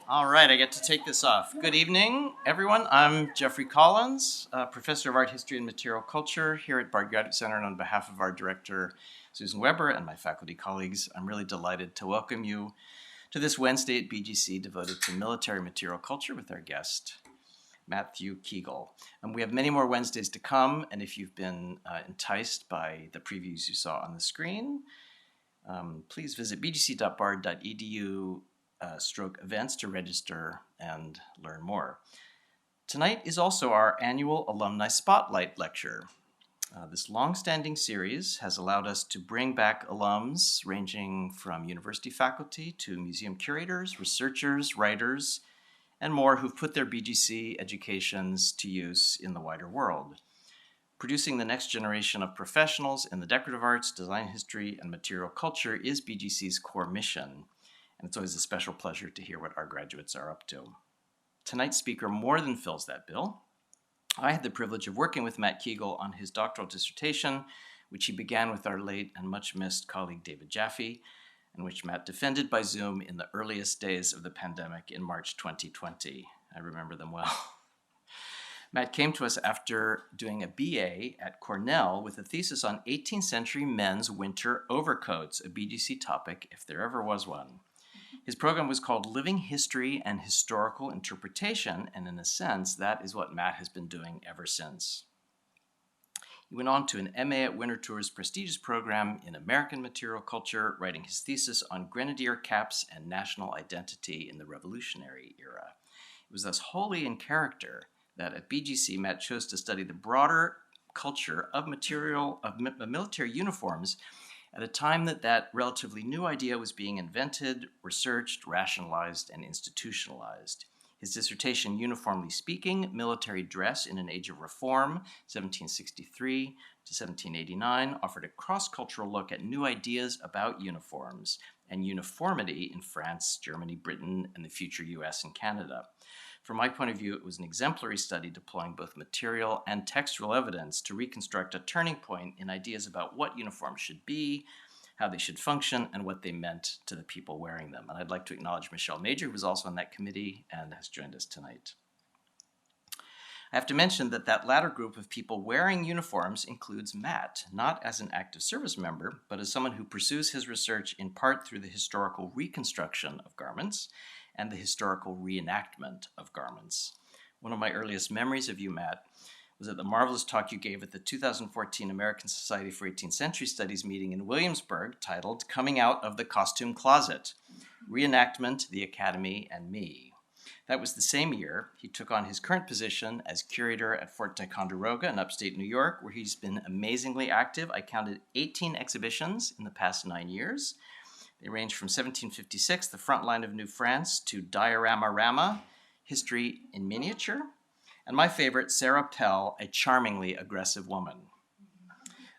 All right, I get to take this off. Good evening, everyone. I'm Jeffrey Collins, Professor of Art History and Material Culture here at Bard Graduate Center, and on behalf of our director, Susan Weber, and my faculty colleagues, I'm really delighted to welcome you to this Wednesday at BGC devoted to military material culture with our guest, Matthew Keagle. And we have many more Wednesdays to come, and if you've been enticed by the previews you saw on the screen, please visit bgc.bard.edu stroke events to register and learn more. Tonight is also our annual Alumni Spotlight Lecture. This long-standing series has allowed us to bring back alums ranging from university faculty to museum curators, researchers, writers, and more who've put their BGC educations to use in the wider world. Producing the next generation of professionals in the decorative arts, design history, and material culture is BGC's core mission, and it's always a special pleasure to hear what our graduates are up to. Tonight's speaker more than fills that bill. I had the privilege of working with Matt Keagle on his doctoral dissertation, which he began with our late and much missed colleague David Jaffe, and which Matt defended by Zoom in the earliest days of the pandemic in March 2020. I remember them well. Matt came to us after doing a BA at Cornell with a thesis on 18th century men's winter overcoats, a BGC topic if there ever was one. His program was called Living History and Historical Interpretation, and in a sense, that is what Matt has been doing ever since. He went on to an MA at Winterthur's prestigious program in American material culture, writing his thesis on grenadier caps and national identity in the Revolutionary era. It was thus wholly in character that at BGC, Matt chose to study the broader culture of military uniforms at a time that relatively new idea was being invented, researched, rationalized, and institutionalized. His dissertation, Uniformly Speaking, Military Dress in an Age of Reform, 1763 to 1789, offered a cross-cultural look at new ideas about uniforms and uniformity in France, Germany, Britain, and the future US and Canada. From my point of view, it was an exemplary study deploying both material and textual evidence to reconstruct a turning point in ideas about what uniforms should be, how they should function, and what they meant to the people wearing them. And I'd like to acknowledge Michelle Major, who was also on that committee and has joined us tonight. I have to mention that latter group of people wearing uniforms includes Matt, not as an active service member, but as someone who pursues his research in part through the historical reconstruction of garments and the historical reenactment of garments. One of my earliest memories of you, Matt, was at the marvelous talk you gave at the 2014 American Society for 18th Century Studies meeting in Williamsburg titled Coming Out of the Costume Closet, Reenactment, the Academy, and Me. That was the same year he took on his current position as curator at Fort Ticonderoga in upstate New York, where he's been amazingly active. I counted 18 exhibitions in the past 9 years. They range from 1756, the front line of New France, to Diorama-Rama, History in Miniature, and my favorite, Sarah Pell, a charmingly aggressive woman.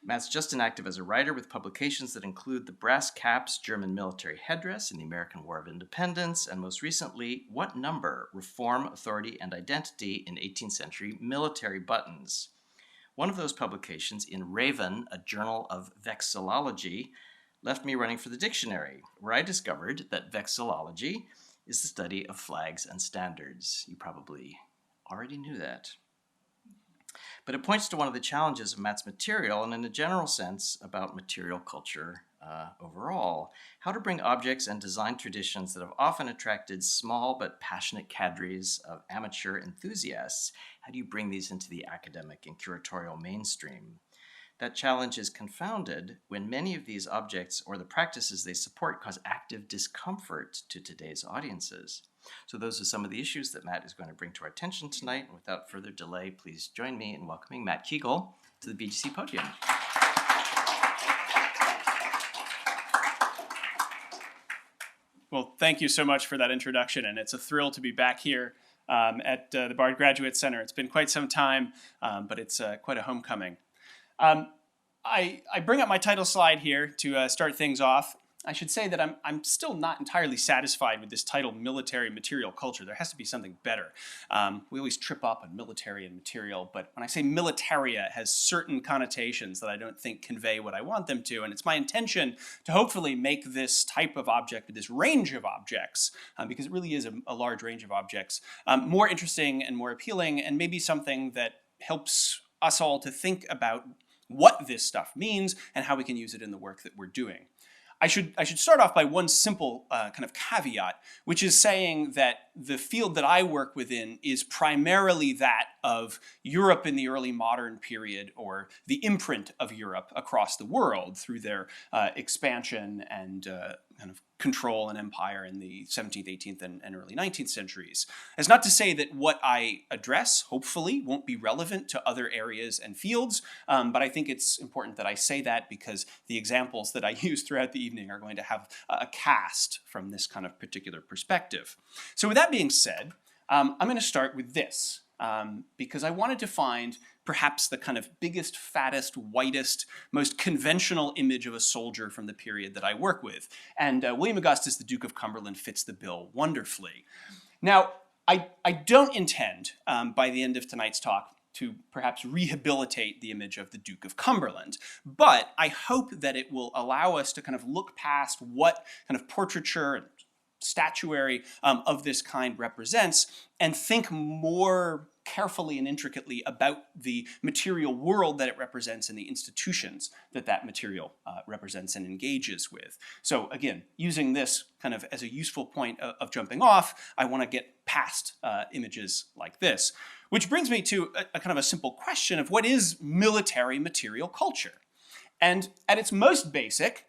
Matt's just as active as a writer with publications that include The Brass Caps, German Military Headdress in the American War of Independence, and most recently, What Number? Reform, Authority, and Identity in 18th Century Military Buttons. One of those publications in Raven, a journal of vexillology, left me running for the dictionary, where I discovered that vexillology is the study of flags and standards. You probably already knew that. But it points to one of the challenges of Matt's material, and in a general sense, about material culture overall. How to bring objects and design traditions that have often attracted small but passionate cadres of amateur enthusiasts. How do you bring these into the academic and curatorial mainstream? That challenge is confounded when many of these objects or the practices they support cause active discomfort to today's audiences. So those are some of the issues that Matt is going to bring to our attention tonight. And without further delay, please join me in welcoming Matt Keagle to the BGC podium. Well, thank you so much for that introduction, and it's a thrill to be back here at the Bard Graduate Center. It's been quite some time, but it's quite a homecoming. I bring up my title slide here to start things off. I should say that I'm still not entirely satisfied with this title, military material culture. There has to be something better. We always trip up on military and material, but when I say militaria, it has certain connotations that I don't think convey what I want them to, and it's my intention to hopefully make this type of object, this range of objects, because it really is a large range of objects, more interesting and more appealing, and maybe something that helps us all to think about what this stuff means and how we can use it in the work that we're doing. I should start off by one simple kind of caveat, which is saying that the field that I work within is primarily that of Europe in the early modern period, or the imprint of Europe across the world through their expansion and kind of control and empire in the 17th, 18th, and early 19th centuries. It's not to say that what I address, hopefully, won't be relevant to other areas and fields, but I think it's important that I say that because the examples that I use throughout the evening are going to have a cast from this kind of particular perspective. So with that being said, I'm going to start with this, because I wanted to find perhaps the kind of biggest, fattest, whitest, most conventional image of a soldier from the period that I work with. And William Augustus, the Duke of Cumberland, fits the bill wonderfully. Now, I don't intend, by the end of tonight's talk, to perhaps rehabilitate the image of the Duke of Cumberland, but I hope that it will allow us to kind of look past what kind of portraiture and statuary of this kind represents and think more carefully and intricately about the material world that it represents and the institutions that that material represents and engages with. So again, using this kind of as a useful point of jumping off, I want to get past images like this, which brings me to a kind of a simple question of what is military material culture? And at its most basic,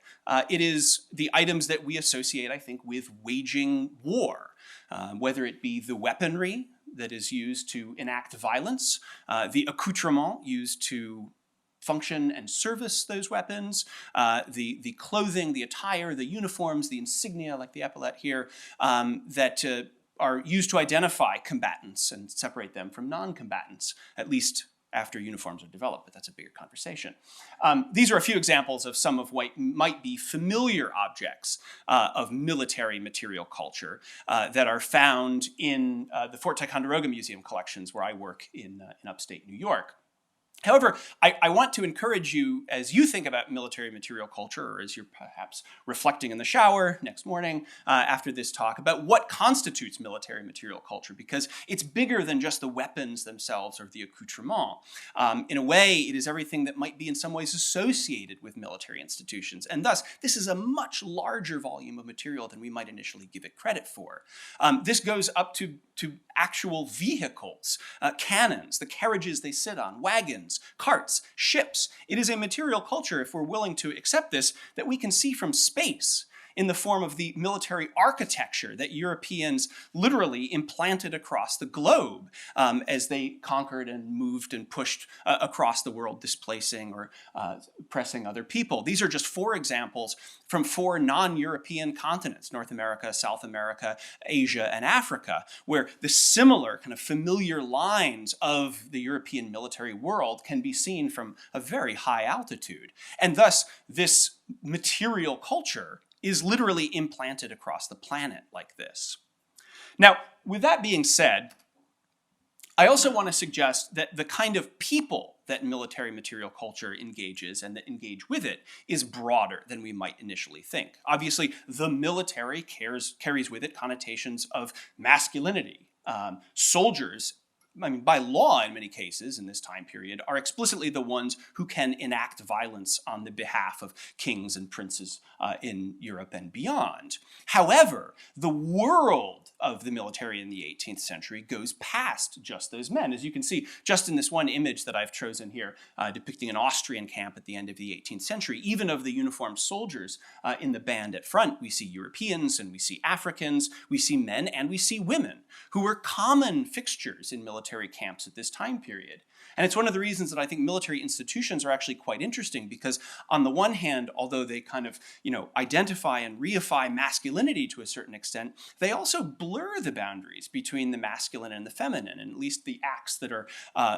it is the items that we associate, I think, with waging war, whether it be the weaponry that is used to enact violence, the accoutrement used to function and service those weapons, the clothing, the attire, the uniforms, the insignia, like the epaulette here, that are used to identify combatants and separate them from non-combatants, at least after uniforms are developed, but that's a bigger conversation. These are a few examples of some of what might be familiar objects of military material culture that are found in the Fort Ticonderoga Museum collections where I work in upstate New York. However, I want to encourage you, as you think about military material culture, or as you're perhaps reflecting in the shower next morning after this talk, about what constitutes military material culture, because it's bigger than just the weapons themselves or the accoutrement. In a way, it is everything that might be in some ways associated with military institutions, and thus, this is a much larger volume of material than we might initially give it credit for. This goes up to actual vehicles, cannons, the carriages they sit on, wagons, carts, ships. It is a material culture, if we're willing to accept this, that we can see from space in the form of the military architecture that Europeans literally implanted across the globe as they conquered and moved and pushed across the world, displacing or oppressing other people. These are just 4 examples from 4 non-European continents, North America, South America, Asia, and Africa, where the similar kind of familiar lines of the European military world can be seen from a very high altitude. And thus, this material culture is literally implanted across the planet like this. Now, with that being said, I also want to suggest that the kind of people that military material culture engages and that engage with it is broader than we might initially think. Obviously, the military carries with it connotations of masculinity. Soldiers, by law in many cases in this time period, are explicitly the ones who can enact violence on the behalf of kings and princes in Europe and beyond. However, the world of the military in the 18th century goes past just those men. As you can see, just in this one image that I've chosen here, depicting an Austrian camp at the end of the 18th century, even of the uniformed soldiers in the band at front, we see Europeans and we see Africans, we see men and we see women, who were common fixtures in military camps at this time period. And it's one of the reasons that I think military institutions are actually quite interesting, because on the one hand, although they kind of, identify and reify masculinity to a certain extent, they also blur the boundaries between the masculine and the feminine, and at least the acts that are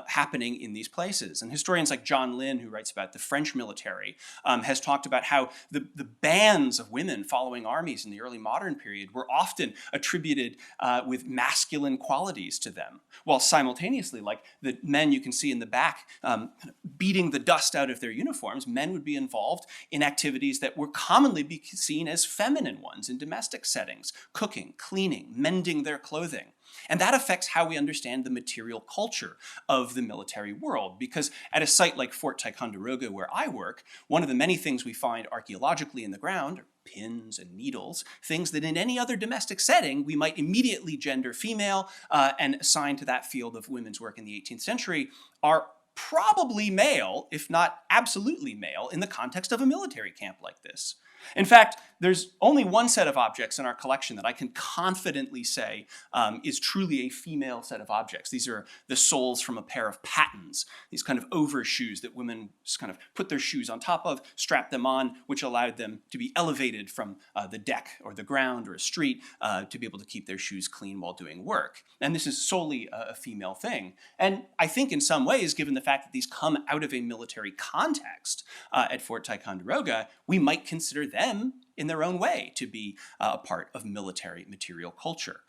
happening in these places. And historians like John Lynn, who writes about the French military, has talked about how the bands of women following armies in the early modern period were often attributed with masculine qualities to them, while simultaneously, like the men you can see in the back beating the dust out of their uniforms, men would be involved in activities that were commonly be seen as feminine ones in domestic settings: cooking, cleaning, mending their clothing. And that affects how we understand the material culture of the military world, because at a site like Fort Ticonderoga, where I work, one of the many things we find archaeologically in the ground are pins and needles, things that in any other domestic setting we might immediately gender female and assign to that field of women's work in the 18th century, are probably male, if not absolutely male, in the context of a military camp like this. In fact, there's only one set of objects in our collection that I can confidently say is truly a female set of objects. These are the soles from a pair of pattens, these kind of overshoes that women just kind of put their shoes on top of, strap them on, which allowed them to be elevated from the deck or the ground or a street to be able to keep their shoes clean while doing work. And this is solely a female thing. And I think in some ways, given the fact that these come out of a military context at Fort Ticonderoga, we might consider them in their own way to be a part of military material culture.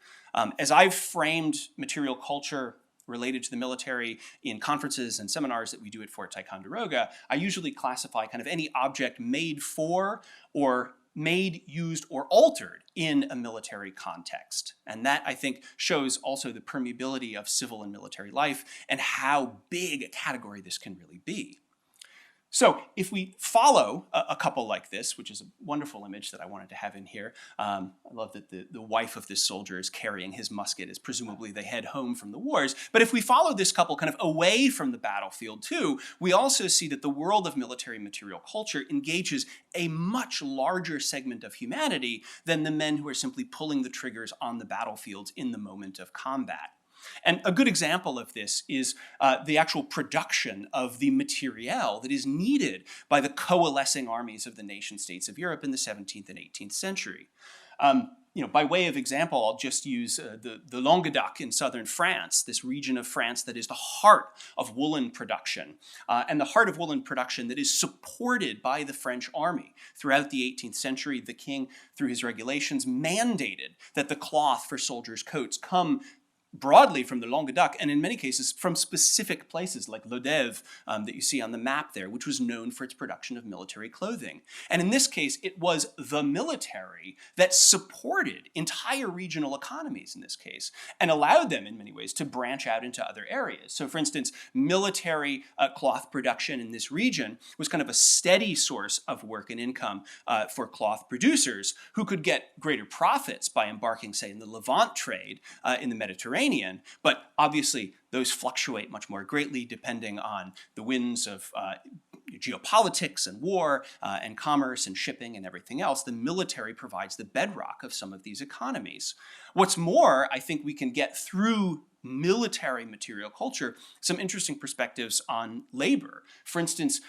As I've framed material culture related to the military in conferences and seminars that we do at Fort Ticonderoga, I usually classify kind of any object made for or made, used, or altered in a military context. And that, I think, shows also the permeability of civil and military life and how big a category this can really be. So if we follow a couple like this, which is a wonderful image that I wanted to have in here, I love that the wife of this soldier is carrying his musket as presumably they head home from the wars. But if we follow this couple kind of away from the battlefield too, we also see that the world of military material culture engages a much larger segment of humanity than the men who are simply pulling the triggers on the battlefields in the moment of combat. And a good example of this is the actual production of the materiel that is needed by the coalescing armies of the nation states of Europe in the 17th and 18th century. By way of example, I'll just use the Languedoc in southern France, this region of France that is the heart of woolen production, and the heart of woolen production that is supported by the French army. Throughout the 18th century, the king, through his regulations, mandated that the cloth for soldiers' coats come broadly from the Languedoc, and in many cases from specific places like Lodève that you see on the map there, which was known for its production of military clothing. And in this case, it was the military that supported entire regional economies in this case, and allowed them in many ways to branch out into other areas. So for instance, military cloth production in this region was kind of a steady source of work and income for cloth producers who could get greater profits by embarking, say, in the Levant trade in the Mediterranean. But obviously, those fluctuate much more greatly depending on the winds of geopolitics and war and commerce and shipping and everything else. The military provides the bedrock of some of these economies. What's more, I think we can get through military material culture some interesting perspectives on labor. For instance,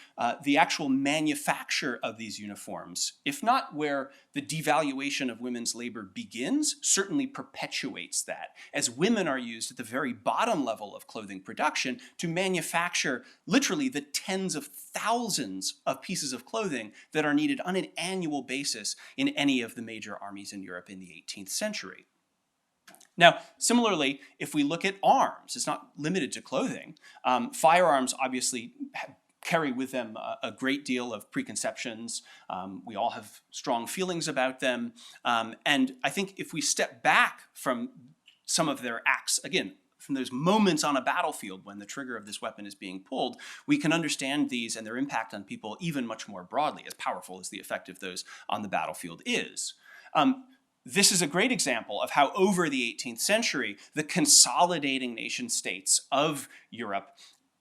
the actual manufacture of these uniforms, if not where the devaluation of women's labor begins, certainly perpetuates that, as women are used at the very bottom level of clothing production to manufacture literally the tens of thousands of pieces of clothing that are needed on an annual basis in any of the major armies in Europe in the 18th century. Now, similarly, if we look at arms, it's not limited to clothing. Firearms obviously carry with them a great deal of preconceptions. We all have strong feelings about them. And I think if we step back from some of their acts, again, from those moments on a battlefield when the trigger of this weapon is being pulled, we can understand these and their impact on people even much more broadly, as powerful as the effect of those on the battlefield is. This is a great example of how over the 18th century, the consolidating nation states of Europe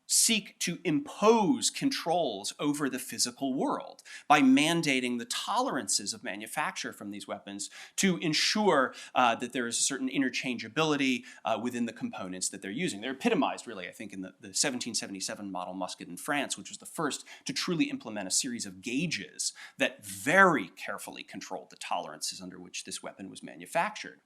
seek to impose controls over the physical world by mandating the tolerances of manufacture from these weapons to ensure that there is a certain interchangeability within the components that they're using. They're epitomized, really, I think, in the 1777 model musket in France, which was the first to truly implement a series of gauges that very carefully controlled the tolerances under which this weapon was manufactured.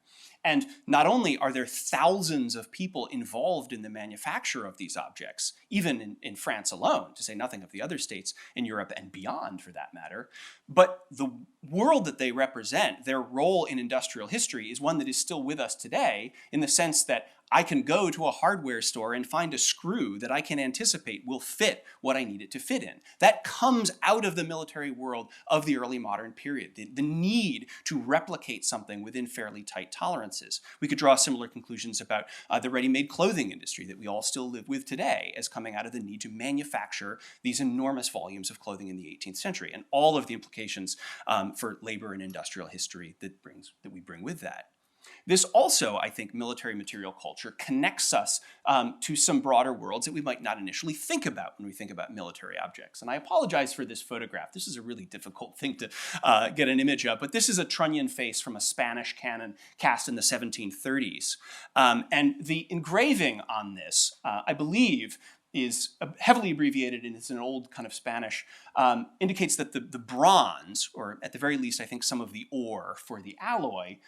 And not only are there thousands of people involved in the manufacture of these objects, even in France alone, to say nothing of the other states in Europe and beyond for that matter, but the world that they represent, their role in industrial history, is one that is still with us today in the sense that I can go to a hardware store and find a screw that I can anticipate will fit what I need it to fit in. That comes out of the military world of the early modern period, the need to replicate something within fairly tight tolerances. We could draw similar conclusions about the ready-made clothing industry that we all still live with today as coming out of the need to manufacture these enormous volumes of clothing in the 18th century and all of the implications for labor and industrial history that we bring with that. This also, I think, military material culture connects us to some broader worlds that we might not initially think about when we think about military objects. And I apologize for this photograph. This is a really difficult thing to get an image of, but this is a trunnion face from a Spanish cannon cast in the 1730s. And the engraving on this, I believe, is heavily abbreviated, and it's an old kind of Spanish, indicates that the bronze, or at the very least, I think some of the ore for the alloy,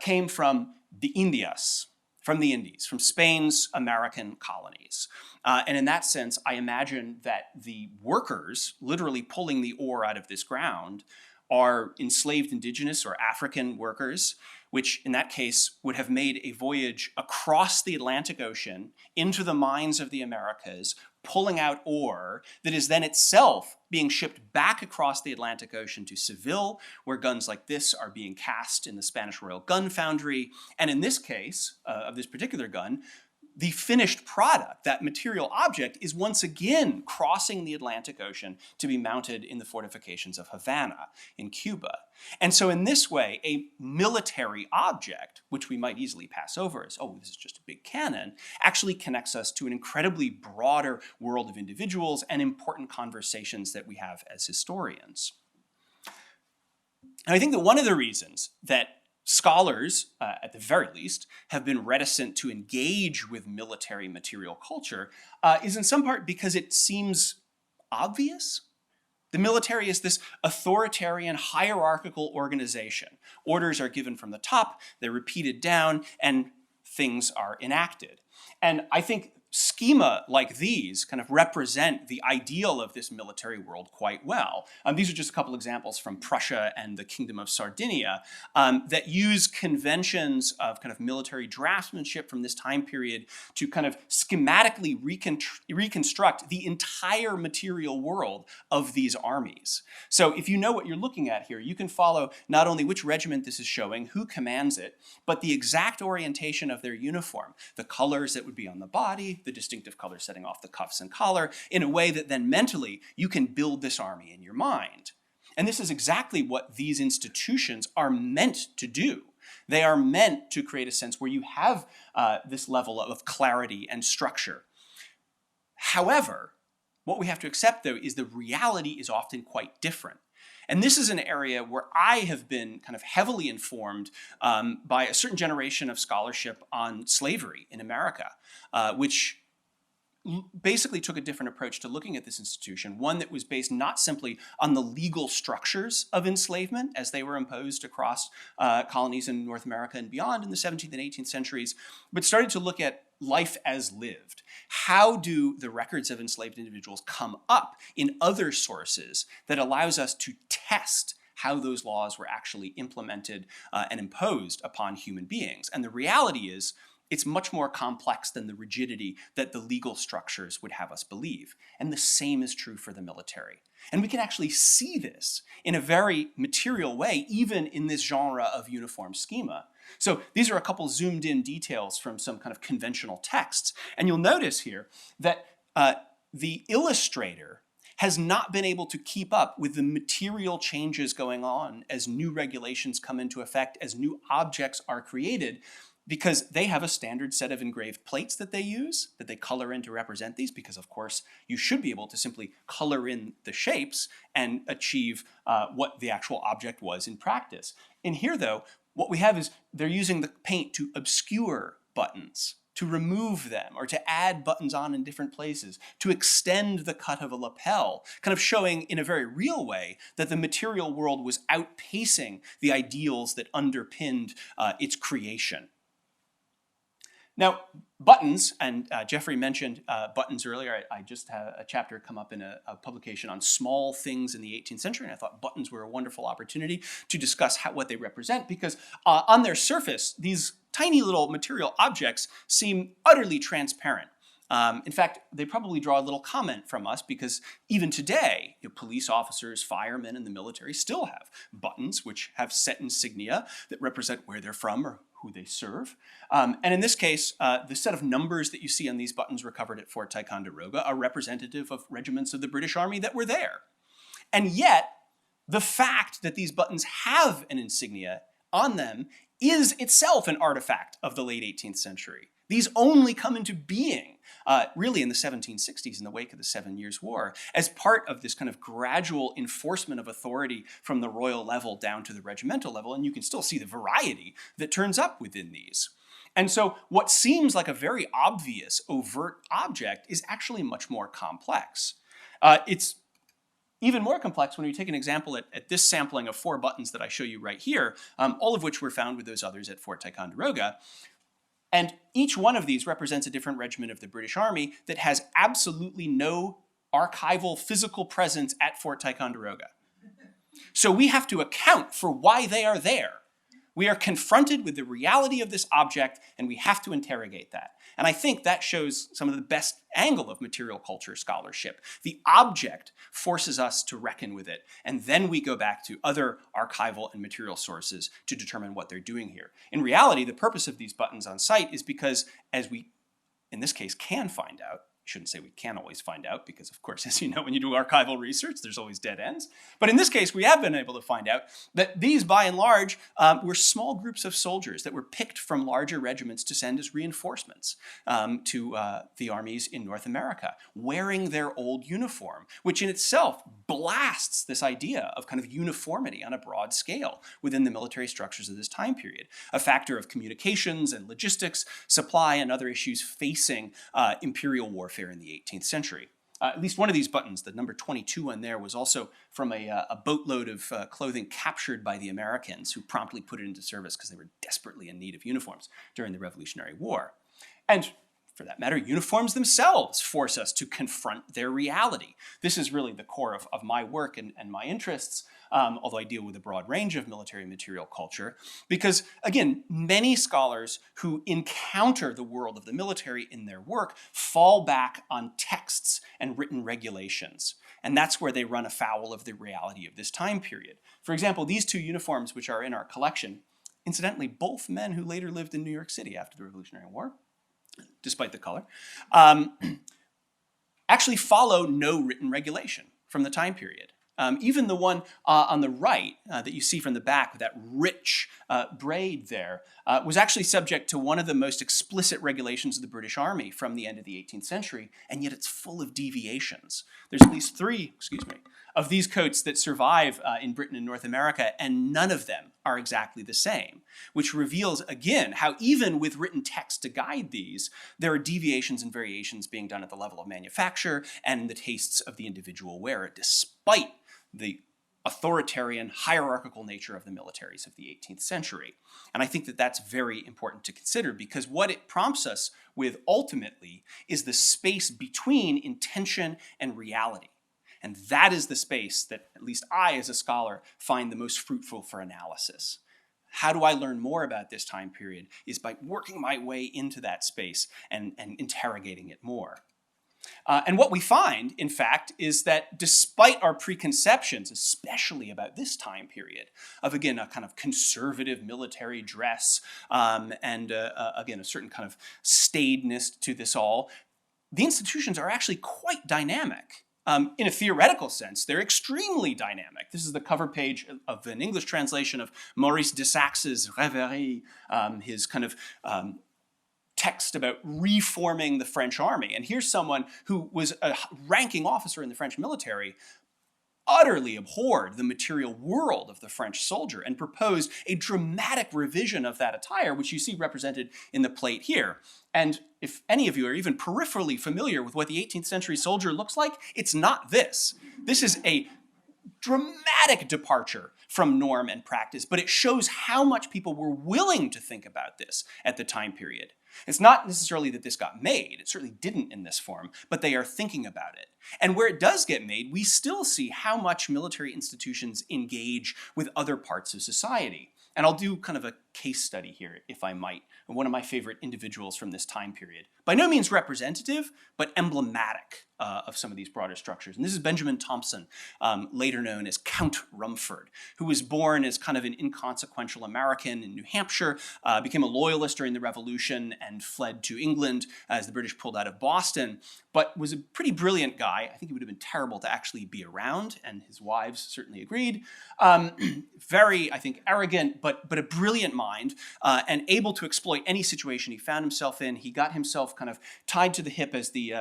came from the Indias, from the Indies, from Spain's American colonies. And in that sense, I imagine that the workers literally pulling the ore out of this ground are enslaved indigenous or African workers, which in that case would have made a voyage across the Atlantic Ocean into the mines of the Americas, pulling out ore that is then itself being shipped back across the Atlantic Ocean to Seville, where guns like this are being cast in the Spanish Royal Gun Foundry. And in this case, of this particular gun, the finished product, that material object, is once again crossing the Atlantic Ocean to be mounted in the fortifications of Havana in Cuba. And so in this way, a military object, which we might easily pass over as, oh, this is just a big cannon, actually connects us to an incredibly broader world of individuals and important conversations that we have as historians. And I think that one of the reasons that scholars, at the very least, have been reticent to engage with military material culture is in some part because it seems obvious. The military is this authoritarian, hierarchical organization. Orders are given from the top, they're repeated down, and things are enacted. And I think schema like these kind of represent the ideal of this military world quite well. These are just a couple examples from Prussia and the Kingdom of Sardinia that use conventions of kind of military draftsmanship from this time period to kind of schematically reconstruct the entire material world of these armies. So if you know what you're looking at here, you can follow not only which regiment this is showing, who commands it, but the exact orientation of their uniform, the colors that would be on the body, the distinctive color setting off the cuffs and collar, in a way that then mentally you can build this army in your mind. And this is exactly what these institutions are meant to do. They are meant to create a sense where you have this level of clarity and structure. However, what we have to accept, though, is the reality is often quite different. And this is an area where I have been kind of heavily informed by a certain generation of scholarship on slavery in America, which basically took a different approach to looking at this institution, one that was based not simply on the legal structures of enslavement as they were imposed across colonies in North America and beyond in the 17th and 18th centuries, but started to look at life as lived. How do the records of enslaved individuals come up in other sources that allows us to test how those laws were actually implemented and imposed upon human beings? And the reality is, it's much more complex than the rigidity that the legal structures would have us believe. And the same is true for the military. And we can actually see this in a very material way, even in this genre of uniform schema. So these are a couple zoomed in details from some kind of conventional texts. And you'll notice here that the illustrator has not been able to keep up with the material changes going on as new regulations come into effect, as new objects are created. because they have a standard set of engraved plates that they use, that they color in to represent these, because of course you should be able to simply color in the shapes and achieve what the actual object was in practice. In here though, what we have is they're using the paint to obscure buttons, to remove them, or to add buttons on in different places, to extend the cut of a lapel, kind of showing in a very real way that the material world was outpacing the ideals that underpinned its creation. Now, buttons, and Jeffrey mentioned buttons earlier. I just had a chapter come up in a publication on small things in the 18th century, and I thought buttons were a wonderful opportunity to discuss what they represent, because on their surface, these tiny little material objects seem utterly transparent. In fact, they probably draw a little comment from us, because even today, police officers, firemen, and the military still have buttons which have set insignia that represent where they're from or who they serve. And in this case, the set of numbers that you see on these buttons recovered at Fort Ticonderoga are representative of regiments of the British Army that were there. And yet, the fact that these buttons have an insignia on them is itself an artifact of the late 18th century. These only come into being really in the 1760s in the wake of the 7 Years' War as part of this kind of gradual enforcement of authority from the royal level down to the regimental level, and you can still see the variety that turns up within these. And so what seems like a very obvious, overt object is actually much more complex. It's even more complex when you take an example at this sampling of 4 buttons that I show you right here, all of which were found with those others at Fort Ticonderoga. And each one of these represents a different regiment of the British Army that has absolutely no archival physical presence at Fort Ticonderoga. So we have to account for why they are there. We are confronted with the reality of this object, and we have to interrogate that. And I think that shows some of the best angle of material culture scholarship. The object forces us to reckon with it, and then we go back to other archival and material sources to determine what they're doing here. In reality, the purpose of these buttons on site is because, as we, in this case, can find out, shouldn't say we can always find out, because of course, as you know, when you do archival research, there's always dead ends. But in this case, we have been able to find out that these, by and large, were small groups of soldiers that were picked from larger regiments to send as reinforcements to the armies in North America, wearing their old uniform, which in itself blasts this idea of kind of uniformity on a broad scale within the military structures of this time period, a factor of communications and logistics, supply, and other issues facing imperial warfare in the 18th century. At least one of these buttons, the number 22 on there, was also from a boatload of clothing captured by the Americans, who promptly put it into service because they were desperately in need of uniforms during the Revolutionary War. And for that matter, uniforms themselves force us to confront their reality. This is really the core of my work and my interests, although I deal with a broad range of military material culture, because, again, many scholars who encounter the world of the military in their work fall back on texts and written regulations, and that's where they run afoul of the reality of this time period. For example, these 2 uniforms which are in our collection, incidentally, both men who later lived in New York City after the Revolutionary War, despite the color, actually follow no written regulation from the time period. Even the one on the right that you see from the back with that rich braid there was actually subject to one of the most explicit regulations of the British Army from the end of the 18th century, and yet it's full of deviations. There's at least 3, of these coats that survive in Britain and North America, and none of them are exactly the same, which reveals, again, how even with written text to guide these, there are deviations and variations being done at the level of manufacture and the tastes of the individual wearer, despite the authoritarian, hierarchical nature of the militaries of the 18th century. And I think that that's very important to consider, because what it prompts us with ultimately is the space between intention and reality. And that is the space that at least I, as a scholar, find the most fruitful for analysis. How do I learn more about this time period is by working my way into that space and interrogating it more. And what we find, in fact, is that despite our preconceptions, especially about this time period, of, again, a kind of conservative military dress and, again, a certain kind of staidness to this all, the institutions are actually quite dynamic. In a theoretical sense, they're extremely dynamic. This is the cover page of an English translation of Maurice de Saxe's Rêverie, his kind of text about reforming the French army. And here's someone who was a ranking officer in the French military, utterly abhorred the material world of the French soldier and proposed a dramatic revision of that attire, which you see represented in the plate here. And if any of you are even peripherally familiar with what the 18th century soldier looks like, it's not this. This is a dramatic departure from norm and practice, but it shows how much people were willing to think about this at the time period. It's not necessarily that this got made, it certainly didn't in this form, but they are thinking about it. And where it does get made, we still see how much military institutions engage with other parts of society. And I'll do kind of a case study here, if I might, of one of my favorite individuals from this time period. By no means representative, but emblematic of some of these broader structures. And this is Benjamin Thompson, later known as Count Rumford, who was born as kind of an inconsequential American in New Hampshire, became a loyalist during the Revolution and fled to England as the British pulled out of Boston, but was a pretty brilliant guy. I think he would have been terrible to actually be around, and his wives certainly agreed. Very, I think, arrogant, but a brilliant mind, and able to exploit any situation he found himself in. He got himself kind of tied to the hip as the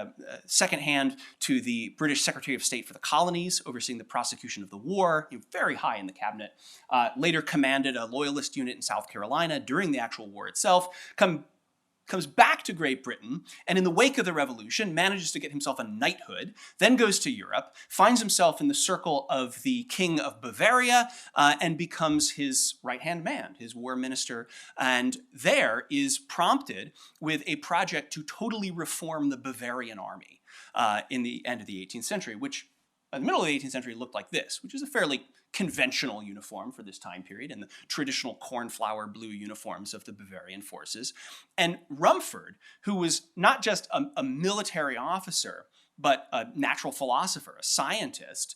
second hand to the British Secretary of State for the Colonies, overseeing the prosecution of the war, very high in the cabinet. Later commanded a loyalist unit in South Carolina during the actual war itself. Comes back to Great Britain, and in the wake of the Revolution, manages to get himself a knighthood, then goes to Europe, finds himself in the circle of the King of Bavaria, and becomes his right-hand man, his war minister, and there is prompted with a project to totally reform the Bavarian army in the end of the 18th century, which in the middle of the 18th century looked like this, which is a fairly conventional uniform for this time period and the traditional cornflower blue uniforms of the Bavarian forces. And Rumford, who was not just a military officer, but a natural philosopher, a scientist.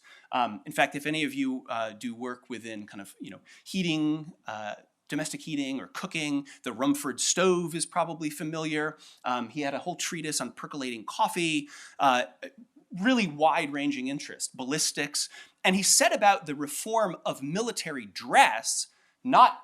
In fact, if any of you do work within kind of, heating, domestic heating or cooking, the Rumford stove is probably familiar. He had a whole treatise on percolating coffee, really wide-ranging interest, ballistics, and he set about the reform of military dress, not,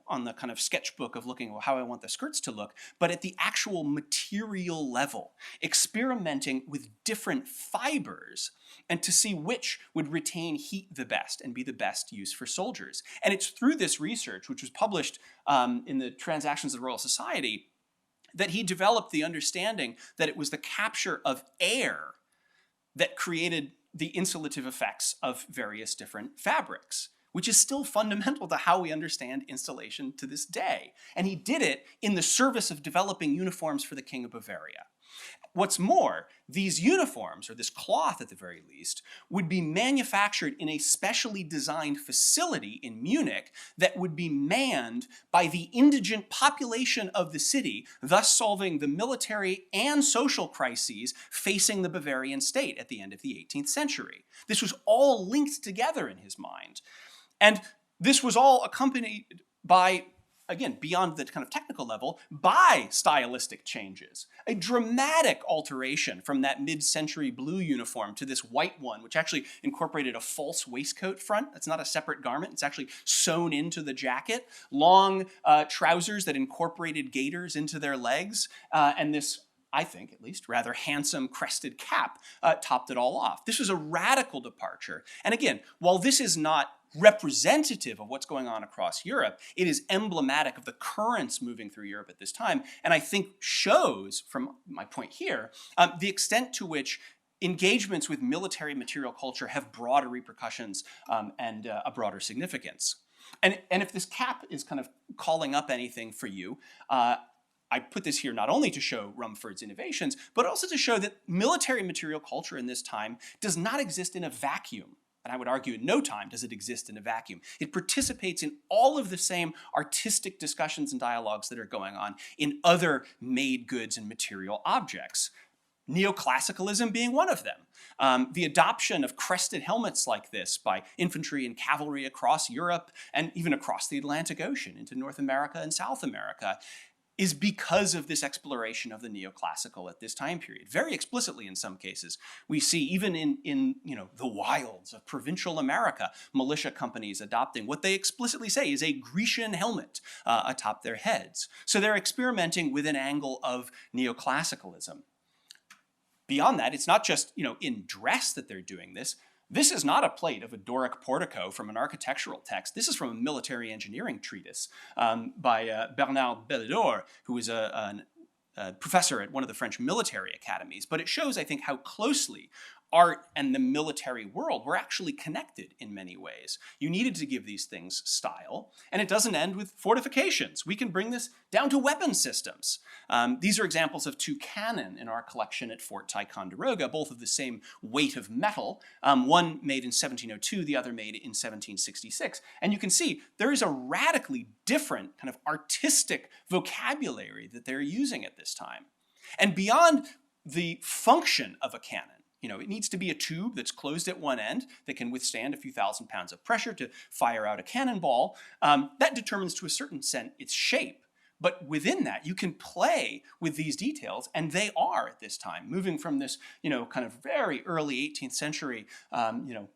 on the kind of sketchbook of looking at how I want the skirts to look, but at the actual material level, experimenting with different fibers and to see which would retain heat the best and be the best use for soldiers. And it's through this research, which was published in the Transactions of the Royal Society, that he developed the understanding that it was the capture of air that created the insulative effects of various different fabrics, which is still fundamental to how we understand installation to this day. And he did it in the service of developing uniforms for the King of Bavaria. What's more, these uniforms, or this cloth at the very least, would be manufactured in a specially designed facility in Munich that would be manned by the indigent population of the city, thus solving the military and social crises facing the Bavarian state at the end of the 18th century. This was all linked together in his mind. And this was all accompanied by, again, beyond the kind of technical level, by stylistic changes. A dramatic alteration from that mid-century blue uniform to this white one, which actually incorporated a false waistcoat front. That's not a separate garment. It's actually sewn into the jacket. Long trousers that incorporated gaiters into their legs. And this, I think at least, rather handsome crested cap topped it all off. This was a radical departure. And again, while this is not representative of what's going on across Europe, it is emblematic of the currents moving through Europe at this time, and I think shows, from my point here, the extent to which engagements with military material culture have broader repercussions and a broader significance. And if this cap is kind of calling up anything for you, I put this here not only to show Rumford's innovations, but also to show that military material culture in this time does not exist in a vacuum. And I would argue in no time does it exist in a vacuum. It participates in all of the same artistic discussions and dialogues that are going on in other made goods and material objects. Neoclassicalism being one of them. The adoption of crested helmets like this by infantry and cavalry across Europe and even across the Atlantic Ocean into North America and South America is because of this exploration of the neoclassical at this time period. Very explicitly in some cases. We see even in the wilds of provincial America, militia companies adopting what they explicitly say is a Grecian helmet atop their heads. So they're experimenting with an angle of neoclassicalism. Beyond that, it's not just in dress that they're doing this. This is not a plate of a Doric portico from an architectural text. This is from a military engineering treatise by Bernard Belledor, who is a professor at one of the French military academies. But it shows, I think, how closely art and the military world were actually connected in many ways. You needed to give these things style, and it doesn't end with fortifications. We can bring this down to weapon systems. These are examples of two cannon in our collection at Fort Ticonderoga, both of the same weight of metal, one made in 1702, the other made in 1766. And you can see there is a radically different kind of artistic vocabulary that they're using at this time. And beyond the function of a cannon, it needs to be a tube that's closed at one end that can withstand a few thousand pounds of pressure to fire out a cannonball. That determines to a certain extent its shape. But within that, you can play with these details, and they are at this time, moving from this, kind of very early 18th century, kind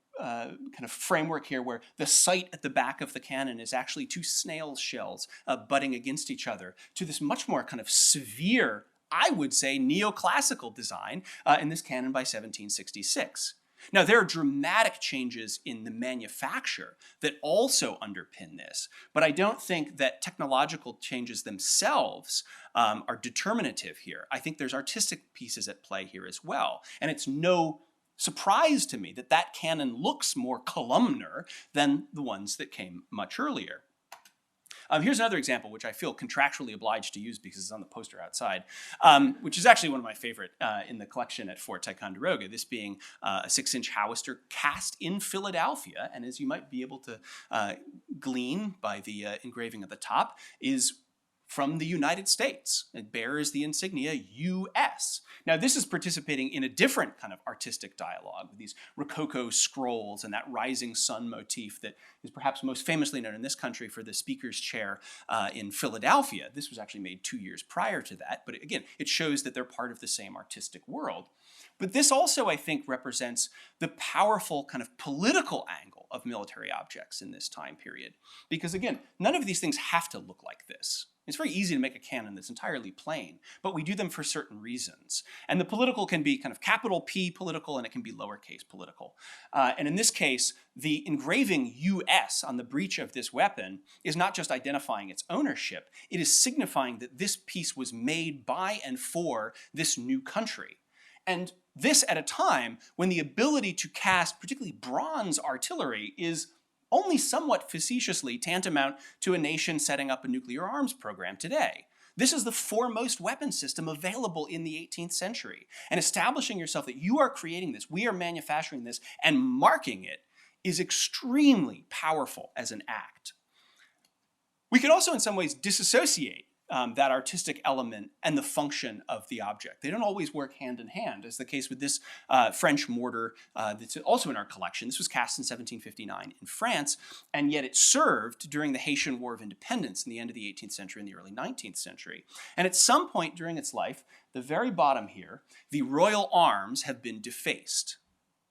of framework here where the sight at the back of the cannon is actually two snail shells butting against each other, to this much more kind of severe, I would say, neoclassical design in this cannon by 1766. Now, there are dramatic changes in the manufacture that also underpin this, but I don't think that technological changes themselves are determinative here. I think there's artistic pieces at play here as well, and it's no surprise to me that that cannon looks more columnar than the ones that came much earlier. Here's another example, which I feel contractually obliged to use because it's on the poster outside, which is actually one of my favorite in the collection at Fort Ticonderoga, this being a 6-inch Howister cast in Philadelphia, and as you might be able to glean by the engraving at the top, is from the United States. It bears the insignia US. Now, this is participating in a different kind of artistic dialogue with these Rococo scrolls and that rising sun motif that is perhaps most famously known in this country for the speaker's chair in Philadelphia. This was actually made 2 years prior to that, but again, it shows that they're part of the same artistic world. But this also, I think, represents the powerful kind of political angle of military objects in this time period. Because again, none of these things have to look like this. It's very easy to make a cannon that's entirely plain, but we do them for certain reasons. And the political can be kind of capital P political, and it can be lowercase political. And in this case, the engraving US on the breech of this weapon is not just identifying its ownership, it is signifying that this piece was made by and for this new country. And this at a time when the ability to cast particularly bronze artillery is only somewhat facetiously tantamount to a nation setting up a nuclear arms program today. This is the foremost weapon system available in the 18th century. And establishing yourself that you are creating this, we are manufacturing this, and marking it is extremely powerful as an act. We could also in some ways disassociate that artistic element and the function of the object. They don't always work hand in hand, as the case with this French mortar that's also in our collection. This was cast in 1759 in France, and yet it served during the Haitian War of Independence in the end of the 18th century and the early 19th century. And at some point during its life, the very bottom here, the royal arms have been defaced.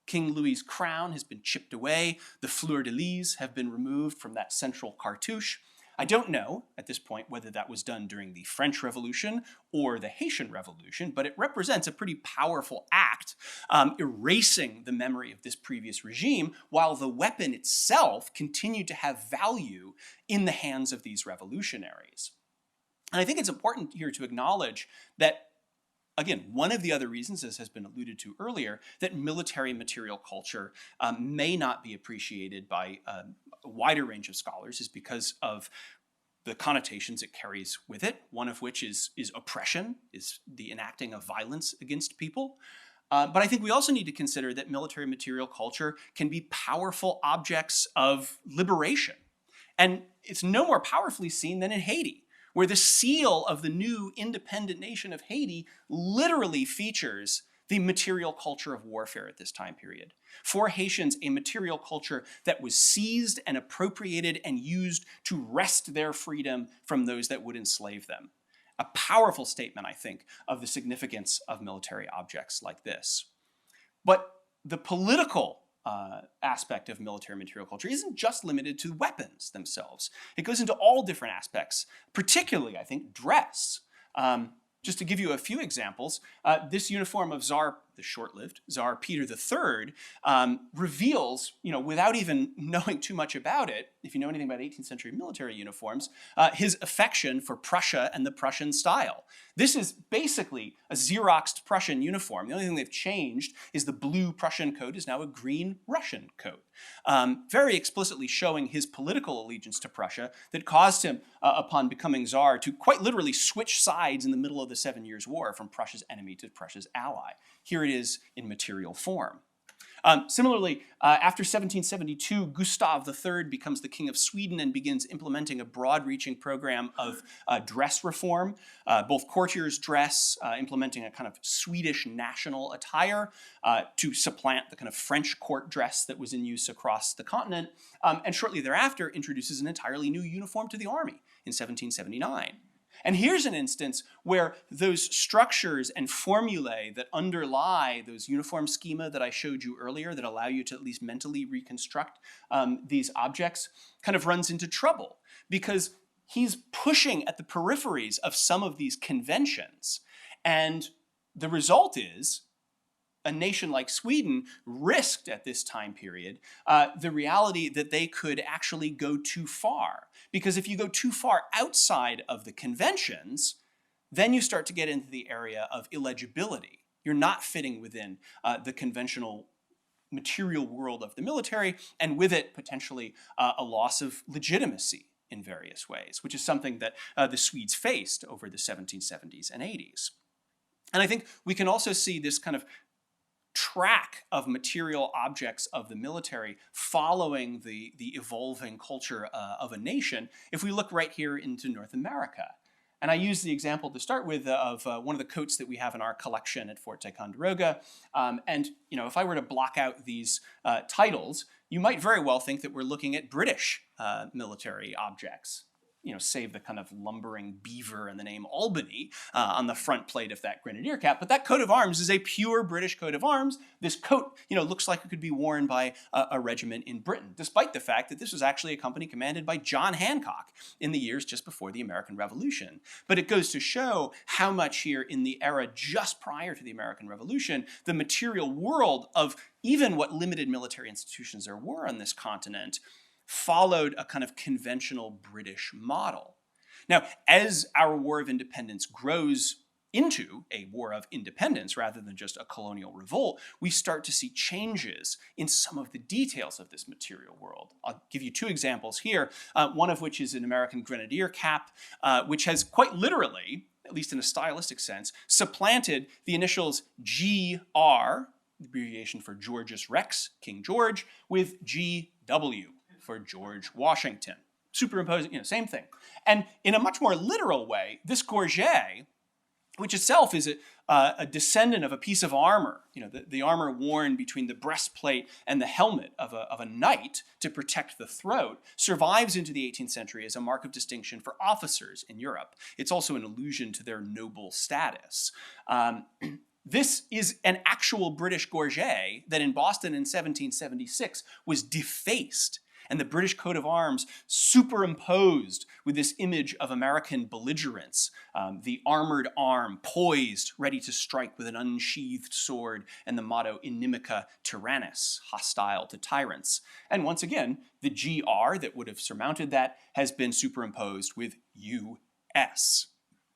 King Louis's crown has been chipped away. The fleur-de-lis have been removed from that central cartouche. I don't know at this point whether that was done during the French Revolution or the Haitian Revolution, but it represents a pretty powerful act, erasing the memory of this previous regime, while the weapon itself continued to have value in the hands of these revolutionaries. And I think it's important here to acknowledge that, again, one of the other reasons, as has been alluded to earlier, that military material culture may not be appreciated by a wider range of scholars is because of the connotations it carries with it, one of which is oppression, is the enacting of violence against people. But I think we also need to consider that military material culture can be powerful objects of liberation. And it's no more powerfully seen than in Haiti, where the seal of the new independent nation of Haiti literally features the material culture of warfare at this time period. For Haitians, a material culture that was seized and appropriated and used to wrest their freedom from those that would enslave them. A powerful statement, I think, of the significance of military objects like this. But the political aspect of military material culture isn't just limited to weapons themselves. It goes into all different aspects, particularly, I think, dress. Just to give you a few examples, this uniform of the short-lived Tsar Peter III reveals, without even knowing too much about it, if you know anything about 18th century military uniforms, his affection for Prussia and the Prussian style. This is basically a Xeroxed Prussian uniform. The only thing they've changed is the blue Prussian coat is now a green Russian coat, very explicitly showing his political allegiance to Prussia that caused him, upon becoming Tsar, to quite literally switch sides in the middle of the 7 Years' War from Prussia's enemy to Prussia's ally. Here it is in material form. Similarly, after 1772, Gustav III becomes the King of Sweden and begins implementing a broad-reaching program of dress reform, both courtiers' dress, implementing a kind of Swedish national attire to supplant the kind of French court dress that was in use across the continent, and shortly thereafter introduces an entirely new uniform to the army in 1779. And here's an instance where those structures and formulae that underlie those uniform schema that I showed you earlier that allow you to at least mentally reconstruct these objects kind of runs into trouble because he's pushing at the peripheries of some of these conventions. And the result is a nation like Sweden risked at this time period the reality that they could actually go too far. Because if you go too far outside of the conventions, then you start to get into the area of illegibility. You're not fitting within the conventional material world of the military, and with it, potentially a loss of legitimacy in various ways, which is something that the Swedes faced over the 1770s and 80s. And I think we can also see this kind of track of material objects of the military following the evolving culture of a nation if we look right here into North America. And I use the example to start with of one of the coats that we have in our collection at Fort Ticonderoga. And if I were to block out these titles, you might very well think that we're looking at British military objects. Save the kind of lumbering beaver and the name Albany on the front plate of that grenadier cap. But that coat of arms is a pure British coat of arms. This coat, looks like it could be worn by a regiment in Britain, despite the fact that this was actually a company commanded by John Hancock in the years just before the American Revolution. But it goes to show how much here in the era just prior to the American Revolution, the material world of even what limited military institutions there were on this continent followed a kind of conventional British model. Now, as our War of Independence grows into a war of independence rather than just a colonial revolt, we start to see changes in some of the details of this material world. I'll give you two examples here, one of which is an American grenadier cap, which has quite literally, at least in a stylistic sense, supplanted the initials GR, the abbreviation for Georgius Rex, King George, with GW, for George Washington. Superimposing, same thing. And in a much more literal way, this gorget, which itself is a descendant of a piece of armor, the armor worn between the breastplate and the helmet of a knight to protect the throat, survives into the 18th century as a mark of distinction for officers in Europe. It's also an allusion to their noble status. This is an actual British gorget that in Boston in 1776 was defaced, and the British coat of arms superimposed with this image of American belligerence, the armored arm poised, ready to strike with an unsheathed sword, and the motto Inimica Tyrannis, hostile to tyrants. And once again, the GR that would have surmounted that has been superimposed with US.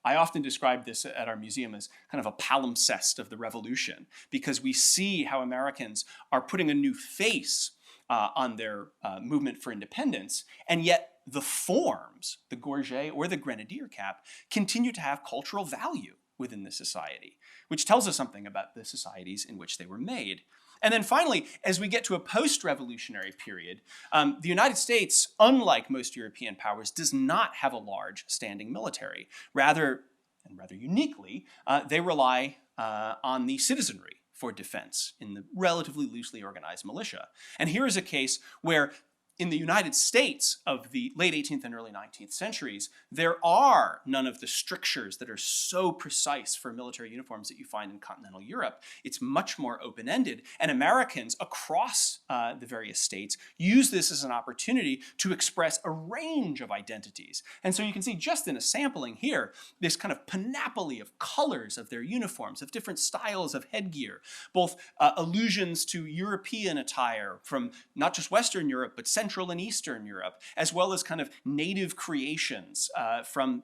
I often describe this at our museum as kind of a palimpsest of the revolution, because we see how Americans are putting a new face on their movement for independence, and yet the forms, the gorget or the grenadier cap, continue to have cultural value within the society, which tells us something about the societies in which they were made. And then finally, as we get to a post-revolutionary period, the United States, unlike most European powers, does not have a large standing military. Rather, and rather uniquely, they rely on the citizenry for defense in the relatively loosely organized militia. And here is a case where in the United States of the late 18th and early 19th centuries, there are none of the strictures that are so precise for military uniforms that you find in continental Europe. It's much more open-ended, and Americans across the various states use this as an opportunity to express a range of identities. And so you can see just in a sampling here, this kind of panoply of colors of their uniforms, of different styles of headgear, both allusions to European attire from not just Western Europe, but Central and Eastern Europe, as well as kind of native creations from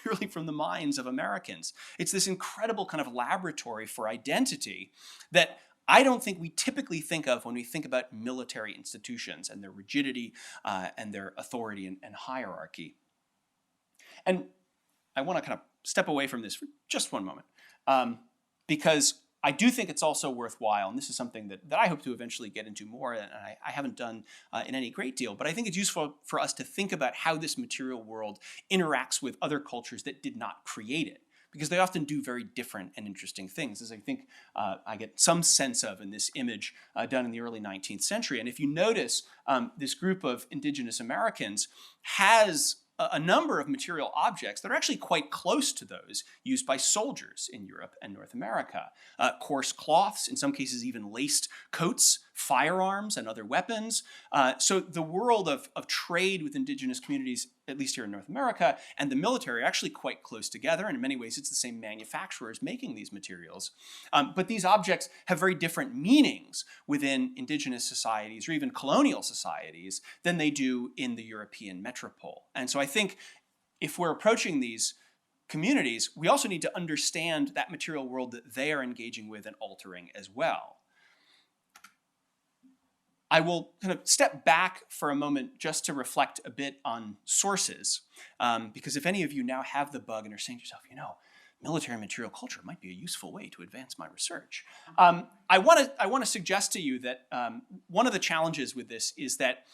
purely from the minds of Americans. It's this incredible kind of laboratory for identity that I don't think we typically think of when we think about military institutions and their rigidity and their authority and hierarchy. And I want to kind of step away from this for just one moment because I do think it's also worthwhile, and this is something that I hope to eventually get into more, and I haven't done in any great deal, but I think it's useful for us to think about how this material world interacts with other cultures that did not create it, because they often do very different and interesting things, as I think I get some sense of in this image done in the early 19th century. And if you notice, this group of indigenous Americans has a number of material objects that are actually quite close to those used by soldiers in Europe and North America. Coarse cloths, in some cases even laced coats, firearms and other weapons. So the world of trade with indigenous communities, at least here in North America, and the military are actually quite close together. And in many ways, it's the same manufacturers making these materials. But these objects have very different meanings within indigenous societies or even colonial societies than they do in the European metropole. And so I think if we're approaching these communities, we also need to understand that material world that they are engaging with and altering as well. I will kind of step back for a moment just to reflect a bit on sources, because if any of you now have the bug and are saying to yourself, military material culture might be a useful way to advance my research, I want to suggest to you that one of the challenges with this is that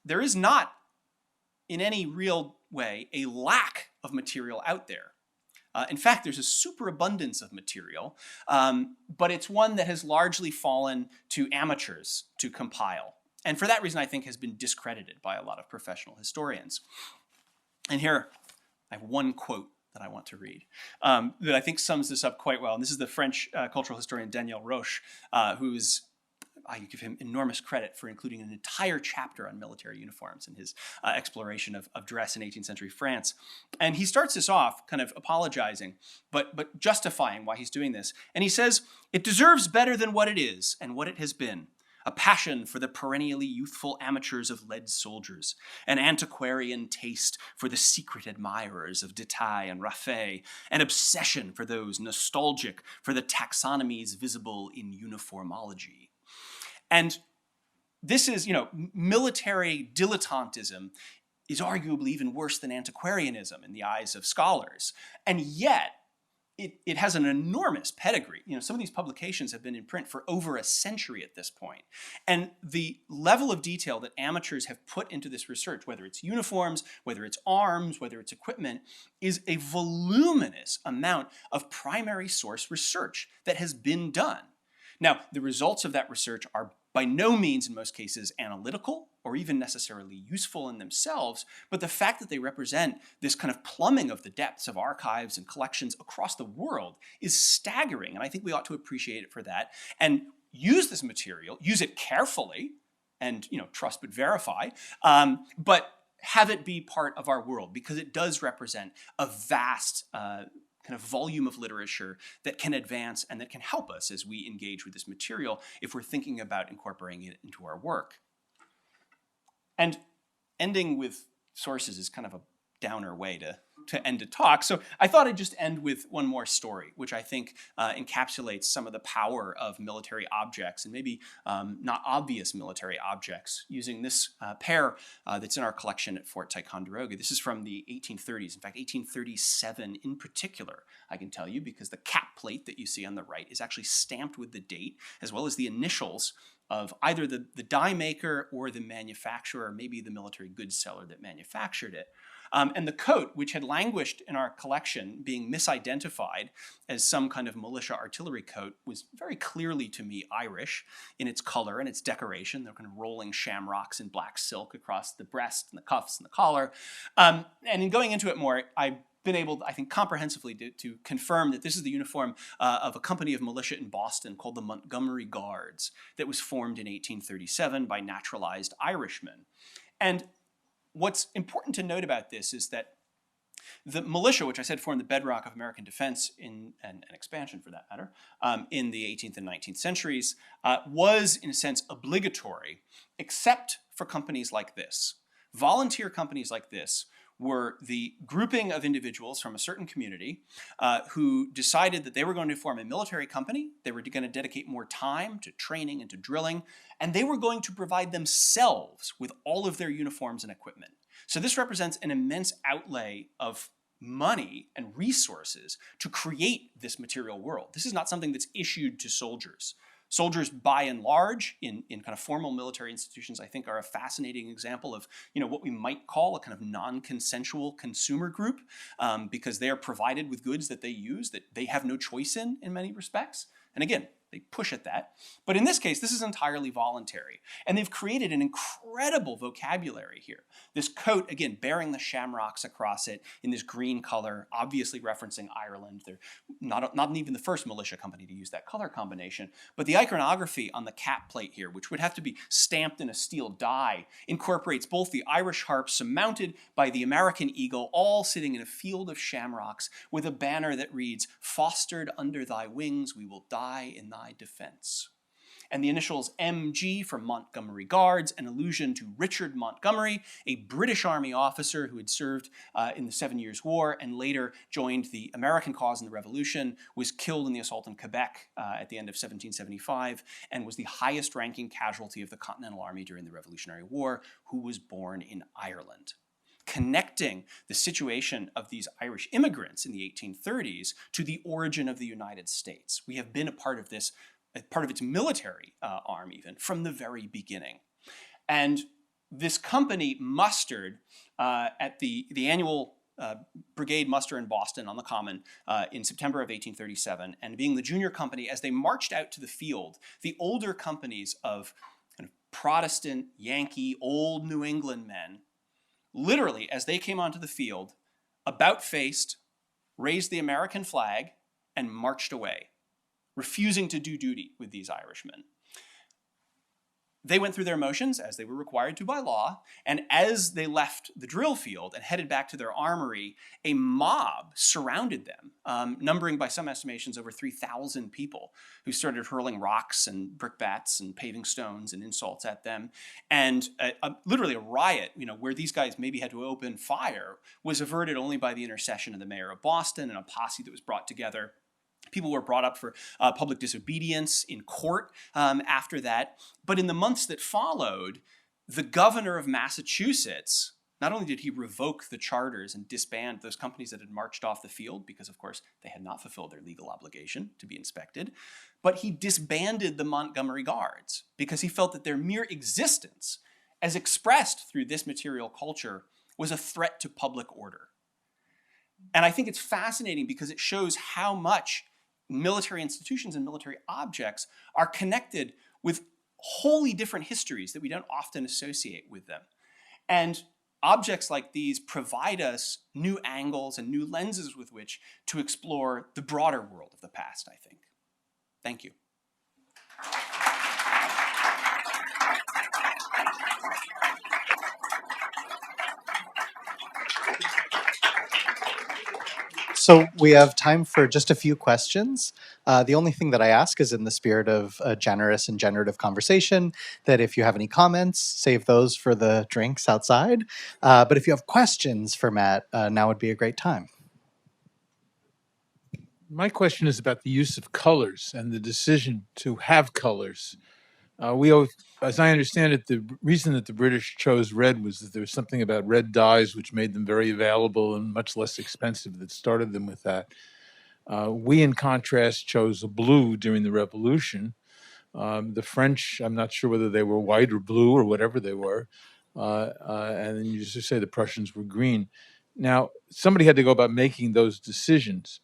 there is not, in any real way, a lack of material out there. In fact, there's a superabundance of material, but it's one that has largely fallen to amateurs to compile. And for that reason, I think has been discredited by a lot of professional historians. And here, I have one quote that I want to read that I think sums this up quite well. And this is the French cultural historian Daniel Roche, I give him enormous credit for including an entire chapter on military uniforms in his exploration of dress in 18th century France. And he starts this off kind of apologizing, but justifying why he's doing this. And he says, "It deserves better than what it is and what it has been. A passion for the perennially youthful amateurs of lead soldiers, an antiquarian taste for the secret admirers of Detail and Raffet, an obsession for those nostalgic for the taxonomies visible in uniformology." And this is, military dilettantism is arguably even worse than antiquarianism in the eyes of scholars. And yet, it has an enormous pedigree. Some of these publications have been in print for over a century at this point. And the level of detail that amateurs have put into this research, whether it's uniforms, whether it's arms, whether it's equipment, is a voluminous amount of primary source research that has been done. Now, the results of that research are by no means, in most cases, analytical or even necessarily useful in themselves, but the fact that they represent this kind of plumbing of the depths of archives and collections across the world is staggering, and I think we ought to appreciate it for that, and use this material, use it carefully, and trust but verify, but have it be part of our world, because it does represent a vast kind of volume of literature that can advance and that can help us as we engage with this material if we're thinking about incorporating it into our work. And ending with sources is kind of a downer way to end a talk. So I thought I'd just end with one more story, which I think encapsulates some of the power of military objects and maybe not obvious military objects, using this pair that's in our collection at Fort Ticonderoga. This is from the 1830s, in fact, 1837 in particular, I can tell you, because the cap plate that you see on the right is actually stamped with the date, as well as the initials of either the die maker or the manufacturer, or maybe the military goods seller that manufactured it. And the coat, which had languished in our collection, being misidentified as some kind of militia artillery coat, was very clearly to me Irish in its color and its decoration. They're kind of rolling shamrocks in black silk across the breast and the cuffs and the collar. And in going into it more, I've been able, I think, comprehensively to confirm that this is the uniform of a company of militia in Boston called the Montgomery Guards that was formed in 1837 by naturalized Irishmen. And what's important to note about this is that the militia, which I said formed the bedrock of American defense and expansion for that matter, in the 18th and 19th centuries, was in a sense obligatory, except for companies like this. Volunteer companies like this were the grouping of individuals from a certain community who decided that they were going to form a military company, they were going to dedicate more time to training and to drilling, and they were going to provide themselves with all of their uniforms and equipment. So this represents an immense outlay of money and resources to create this material world. This is not something that's issued to soldiers. Soldiers, by and large, in kind of formal military institutions, I think are a fascinating example of what we might call a kind of non-consensual consumer group, because they are provided with goods that they use that they have no choice in many respects. And again, they push at that. But in this case, this is entirely voluntary. And they've created an incredible vocabulary here. This coat, again, bearing the shamrocks across it in this green color, obviously referencing Ireland. They're not even the first militia company to use that color combination. But the iconography on the cap plate here, which would have to be stamped in a steel die, incorporates both the Irish harp surmounted by the American eagle, all sitting in a field of shamrocks with a banner that reads, "Fostered under thy wings, we will die in thy defense." And the initials MG for Montgomery Guards, an allusion to Richard Montgomery, a British Army officer who had served in the 7 Years' War and later joined the American cause in the Revolution, was killed in the assault on Quebec at the end of 1775, and was the highest ranking casualty of the Continental Army during the Revolutionary War, who was born in Ireland. Connecting the situation of these Irish immigrants in the 1830s to the origin of the United States. We have been a part of this, a part of its military arm even, from the very beginning. And this company mustered at the annual brigade muster in Boston on the Common in September of 1837, and being the junior company, as they marched out to the field, the older companies of kind of Protestant, Yankee, old New England men, literally, as they came onto the field, about-faced, raised the American flag, and marched away, refusing to do duty with these Irishmen. They went through their motions, as they were required to by law, and as they left the drill field and headed back to their armory, a mob surrounded them, numbering by some estimations over 3,000 people, who started hurling rocks and brickbats and paving stones and insults at them. And literally a riot, where these guys maybe had to open fire, was averted only by the intercession of the mayor of Boston and a posse that was brought together. People were brought up for public disobedience in court after that. But in the months that followed, the governor of Massachusetts, not only did he revoke the charters and disband those companies that had marched off the field, because of course they had not fulfilled their legal obligation to be inspected, but he disbanded the Montgomery Guards because he felt that their mere existence, as expressed through this material culture, was a threat to public order. And I think it's fascinating because it shows how much military institutions and military objects are connected with wholly different histories that we don't often associate with them. And objects like these provide us new angles and new lenses with which to explore the broader world of the past, I think. Thank you. So we have time for just a few questions. The only thing that I ask is in the spirit of a generous and generative conversation, that if you have any comments, save those for the drinks outside. But if you have questions for Matt, now would be a great time. My question is about the use of colors and the decision to have colors. As I understand it, the reason that the British chose red was that there was something about red dyes which made them very available and much less expensive that started them with that. We, in contrast, chose blue during the Revolution. The French, I'm not sure whether they were white or blue or whatever they were. And then you just say the Prussians were green. Now, somebody had to go about making those decisions.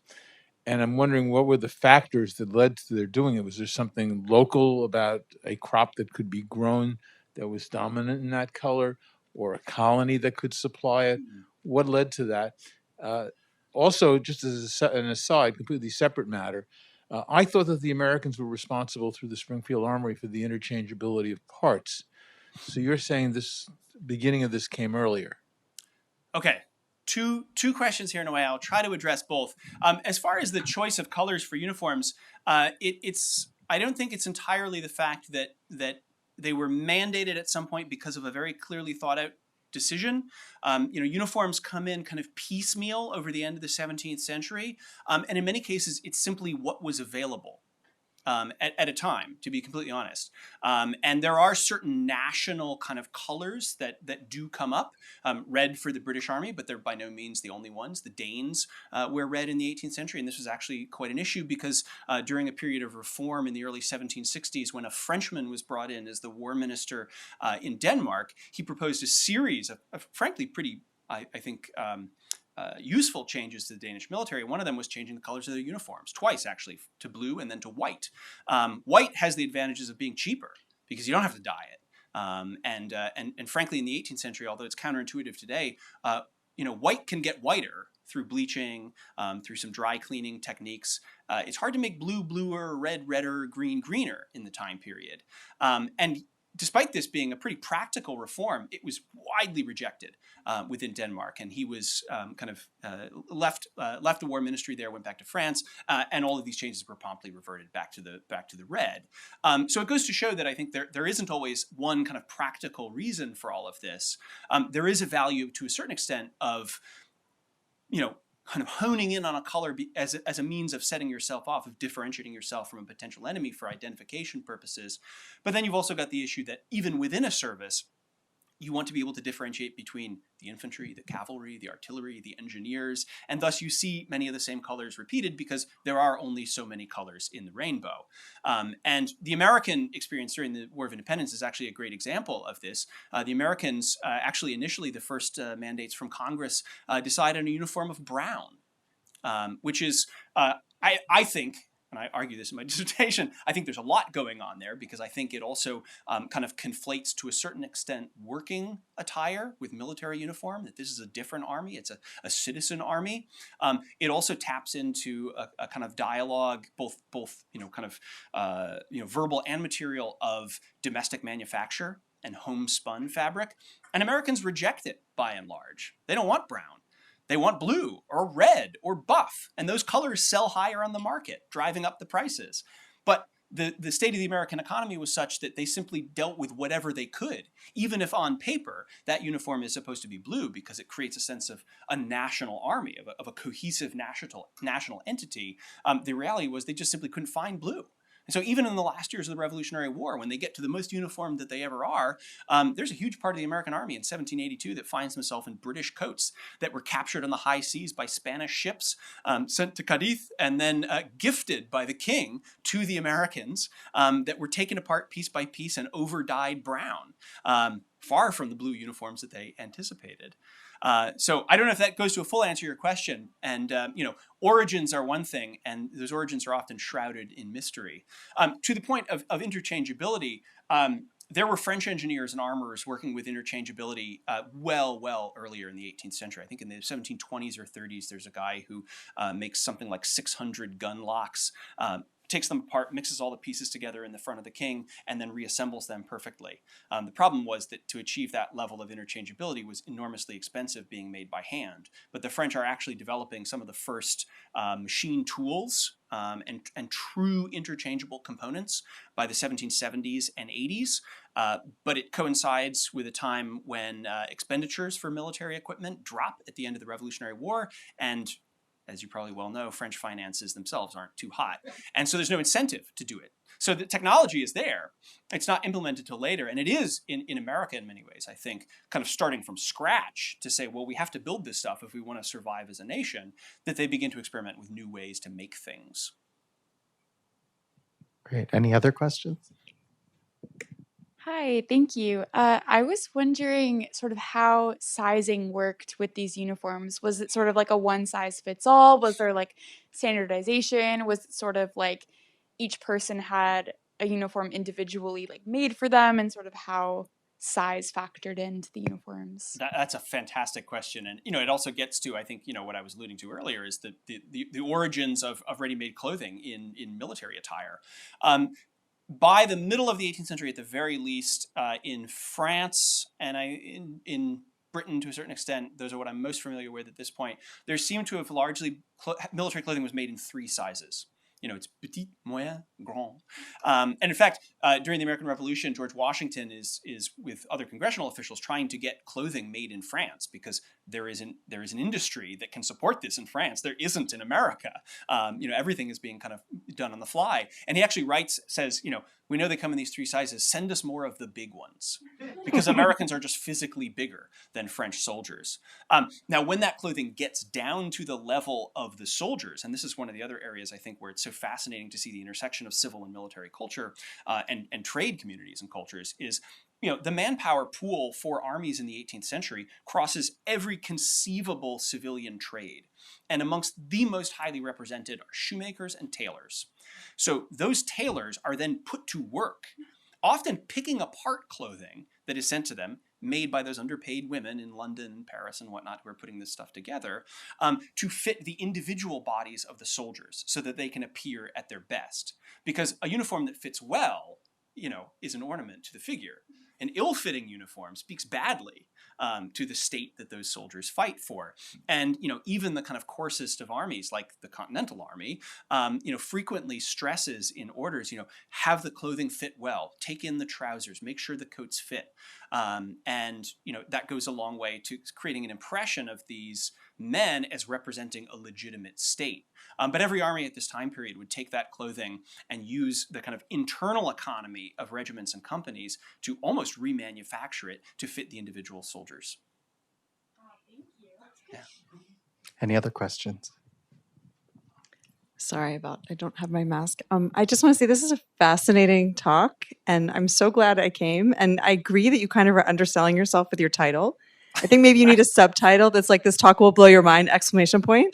And I'm wondering what were the factors that led to their doing it? Was there something local about a crop that could be grown that was dominant in that color, or a colony that could supply it? What led to that? Uh, Also, just as an aside, completely separate matter, I thought that the Americans were responsible through the Springfield Armory for the interchangeability of parts. So you're saying this beginning of this came earlier? Okay, two questions here in a way. I'll try to address both. As far as the choice of colors for uniforms, it's I don't think it's entirely the fact that they were mandated at some point because of a very clearly thought out decision. Uniforms come in kind of piecemeal over the end of the 17th century, and in many cases, it's simply what was available. At a time, to be completely honest. And there are certain national kind of colors that do come up. Red for the British Army, but they're by no means the only ones. The Danes wear red in the 18th century, and this was actually quite an issue because during a period of reform in the early 1760s, when a Frenchman was brought in as the war minister in Denmark, he proposed a series of frankly pretty, I think, useful changes to the Danish military. One of them was changing the colors of their uniforms, twice actually, to blue and then to white. White has the advantages of being cheaper because you don't have to dye it. And frankly, in the 18th century, although it's counterintuitive today, white can get whiter through bleaching, through some dry cleaning techniques. It's hard to make blue bluer, red redder, green greener in the time period. And despite this being a pretty practical reform, it was widely rejected within Denmark, and he was left the war ministry there, went back to France, and all of these changes were promptly reverted back to the red. So it goes to show that I think there isn't always one kind of practical reason for all of this. There is a value to a certain extent of, kind of honing in on a color as a means of setting yourself off, of differentiating yourself from a potential enemy for identification purposes. But then you've also got the issue that even within a service, you want to be able to differentiate between the infantry, the cavalry, the artillery, the engineers, and thus you see many of the same colors repeated because there are only so many colors in the rainbow. And the American experience during the War of Independence is actually a great example of this. The Americans actually initially, the first mandates from Congress decided on a uniform of brown, which is, I think, and I argue this in my dissertation, I think there's a lot going on there because I think it also kind of conflates to a certain extent working attire with military uniform, that this is a different army, it's a citizen army. It also taps into a kind of dialogue, both verbal and material, of domestic manufacture and homespun fabric. And Americans reject it by and large. They don't want brown. They want blue or red or buff, and those colors sell higher on the market, driving up the prices. But the state of the American economy was such that they simply dealt with whatever they could, even if on paper that uniform is supposed to be blue because it creates a sense of a national army, of a cohesive national entity. The reality was they just simply couldn't find blue. And so even in the last years of the Revolutionary War, when they get to the most uniformed that they ever are, there's a huge part of the American army in 1782 that finds themselves in British coats that were captured on the high seas by Spanish ships, sent to Cadiz, and then gifted by the king to the Americans, that were taken apart piece by piece and over-dyed brown, far from the blue uniforms that they anticipated. So I don't know if that goes to a full answer to your question. And, origins are one thing, and those origins are often shrouded in mystery. To the point of interchangeability, there were French engineers and armorers working with interchangeability well earlier in the 18th century. I think in the 1720s or 30s, there's a guy who makes something like 600 gun locks, takes them apart, mixes all the pieces together in the front of the king, and then reassembles them perfectly. The problem was that to achieve that level of interchangeability was enormously expensive, being made by hand. But the French are actually developing some of the first machine tools and true interchangeable components by the 1770s and 80s. But it coincides with a time when expenditures for military equipment drop at the end of the Revolutionary War, and as you probably well know, French finances themselves aren't too hot. And so there's no incentive to do it. So the technology is there. It's not implemented till later. And it is, in America in many ways, I think, kind of starting from scratch to say, well, we have to build this stuff if we want to survive as a nation, that they begin to experiment with new ways to make things. Great. Any other questions? Hi, thank you. I was wondering sort of how sizing worked with these uniforms. Was it sort of like a one size fits all? Was there like standardization? Was it sort of like each person had a uniform individually like made for them and sort of how size factored into the uniforms? That's a fantastic question, and it also gets to, I think, what I was alluding to earlier is the origins of ready-made clothing in military attire. By the middle of the 18th century, at the very least, in France and in Britain to a certain extent, those are what I'm most familiar with at this point. There seemed to have largely military clothing was made in 3 sizes. It's petit, moyen, grand. And in fact, during the American Revolution, George Washington is with other congressional officials trying to get clothing made in France because there is an industry that can support this in France. There isn't in America. Everything is being kind of done on the fly. And he actually says, we know they come in these 3 sizes. Send us more of the big ones, because Americans are just physically bigger than French soldiers. Now, when that clothing gets down to the level of the soldiers, and this is one of the other areas I think where it's so fascinating to see the intersection of civil and military culture and trade communities and cultures, is the manpower pool for armies in the 18th century crosses every conceivable civilian trade. And amongst the most highly represented are shoemakers and tailors. So those tailors are then put to work, often picking apart clothing that is sent to them, made by those underpaid women in London, Paris, and whatnot who are putting this stuff together, to fit the individual bodies of the soldiers so that they can appear at their best. Because a uniform that fits well, is an ornament to the figure. An ill-fitting uniform speaks badly to the state that those soldiers fight for. And, even the kind of coarsest of armies, like the Continental Army, frequently stresses in orders, have the clothing fit well, take in the trousers, make sure the coats fit. And that goes a long way to creating an impression of these men as representing a legitimate state. But every army at this time period would take that clothing and use the kind of internal economy of regiments and companies to almost remanufacture it to fit the individual soldiers. Thank you. Yeah. Any other questions? Sorry I don't have my mask. I just want to say this is a fascinating talk, and I'm so glad I came. And I agree that you kind of are underselling yourself with your title. I think maybe you need a subtitle that's like, "This talk will blow your mind!" exclamation point.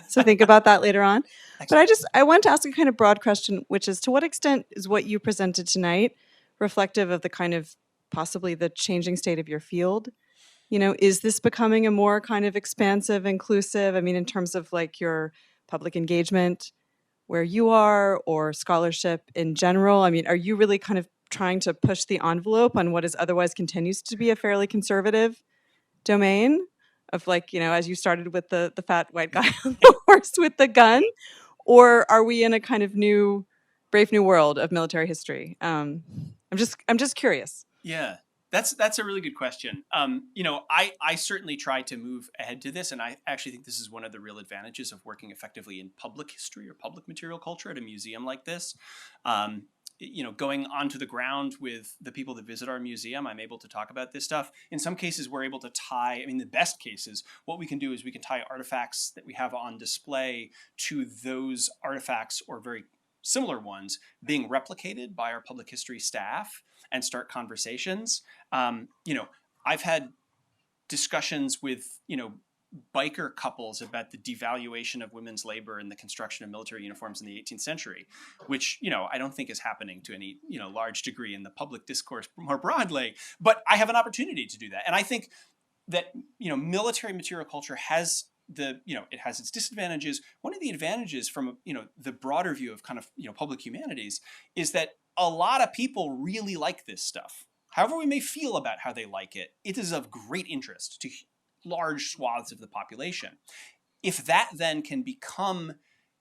So think about that later on. But I want to ask a kind of broad question, which is, to what extent is what you presented tonight reflective of the kind of possibly the changing state of your field? Is this becoming a more kind of expansive, inclusive, in terms of like your public engagement where you are, or scholarship in general? Are you really kind of trying to push the envelope on what is otherwise continues to be a fairly conservative domain of, like, as you started with the fat white guy on the horse with the gun? Or are we in a kind of brave new world of military history? I'm just curious. Yeah, that's a really good question. I certainly try to move ahead to this, and I actually think this is one of the real advantages of working effectively in public history or public material culture at a museum like this. Going onto the ground with the people that visit our museum, I'm able to talk about this stuff. In some cases, we're able to tie, the best cases, what we can do is we can tie artifacts that we have on display to those artifacts or very similar ones being replicated by our public history staff and start conversations. I've had discussions with, biker couples about the devaluation of women's labor and the construction of military uniforms in the 18th century, which, I don't think is happening to any, large degree in the public discourse more broadly, but I have an opportunity to do that. And I think that, military material culture has it has its disadvantages. One of the advantages from, the broader view of kind of, public humanities is that a lot of people really like this stuff. However we may feel about how they like it, it is of great interest to large swaths of the population. If that then can become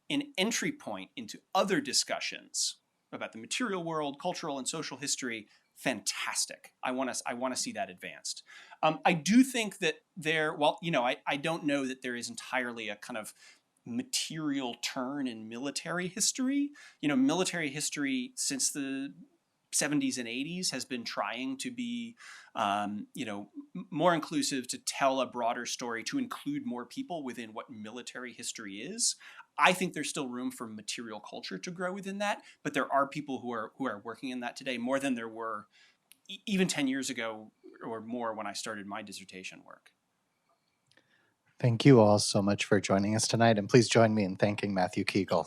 an entry point into other discussions about the material world, cultural and social history, fantastic. I want to see that advanced. I do think that I don't know that there is entirely a kind of material turn in military history. Military history since the 70s and 80s has been trying to be, more inclusive, to tell a broader story, to include more people within what military history is. I think there's still room for material culture to grow within that, but there are people who are working in that today more than there were even 10 years ago or more when I started my dissertation work. Thank you all so much for joining us tonight, and please join me in thanking Matthew Keagle.